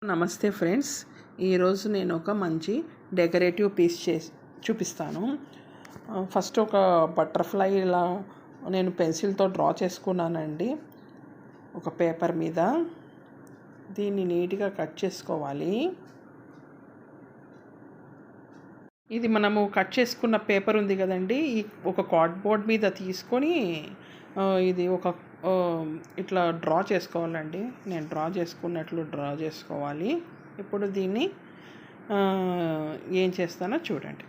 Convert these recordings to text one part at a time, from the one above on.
నమస్తే ఫ్రెండ్స్, ఈరోజు నేను ఒక మంచి డెకరేటివ్ పీస్ చూపిస్తాను. ఫస్ట్ ఒక బటర్ఫ్లై ఇలా నేను పెన్సిల్తో డ్రా చేసుకున్నానండి ఒక పేపర్ మీద. దీన్ని నీట్గా కట్ చేసుకోవాలి. ఇది మనము కట్ చేసుకున్న పేపర్ ఉంది కదండి, ఈ ఒక కార్డ్బోర్డ్ మీద తీసుకొని ఇది ఒక ఇట్లా డ్రా చేసుకోవాలండి. నేను డ్రా చేసుకున్నట్లు డ్రా చేసుకోవాలి. ఇప్పుడు దీన్ని ఏం చేస్తానో చూడండి,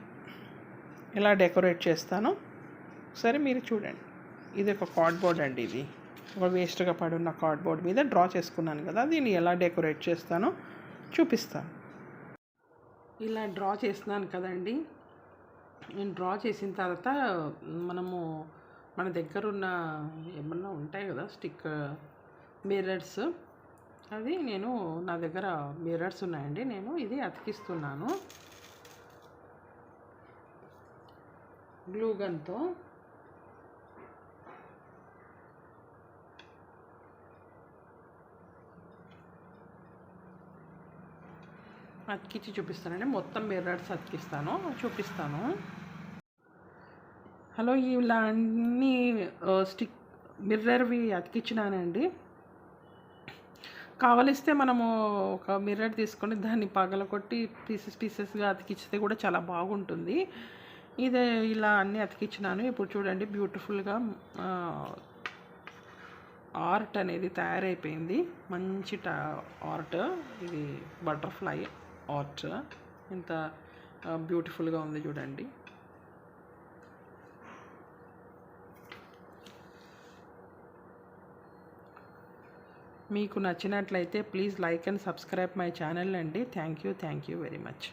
ఎలా డెకరేట్ చేస్తానో ఒకసారి మీరు చూడండి. ఇది ఒక కార్డ్బోర్డ్ అండి, ఇది ఒక వేస్ట్గా పడున్న కార్డ్బోర్డ్ మీద డ్రా చేసుకున్నాను కదా, దీన్ని ఎలా డెకరేట్ చేస్తానో చూపిస్తాను. ఇలా డ్రా చేస్తున్నాను కదండి. నేను డ్రా చేసిన తర్వాత మన దగ్గర ఉన్న ఏమన్నా ఉంటాయి కదా మిర్రర్స్, అది నా దగ్గర మిర్రర్స్ ఉన్నాయండి. నేను ఇది అతికిస్తున్నాను గ్లూ గన్తో. అతికించి చూపిస్తానండి, మొత్తం మిర్రర్స్ అతికిస్తాను, చూపిస్తాను. హలో, ఇలా అన్నీ మిర్రర్వి అతికించినానండి. కావలిస్తే మనము ఒక మిర్రర్ తీసుకొని దాన్ని పగలగొట్టి పీసెస్గా అతికిస్తే కూడా చాలా బాగుంటుంది. ఇదే ఇలా అన్నీ అతికించినాను. ఇప్పుడు చూడండి, బ్యూటిఫుల్గా ఆర్ట్ అనేది తయారైపోయింది. మంచి ఆర్ట్, ఇది బటర్ఫ్లై ఆర్ట్. ఇంత బ్యూటిఫుల్గా ఉంది చూడండి. మీకు నచ్చినట్లయితే please like and subscribe my channel అండి. Thank you very much.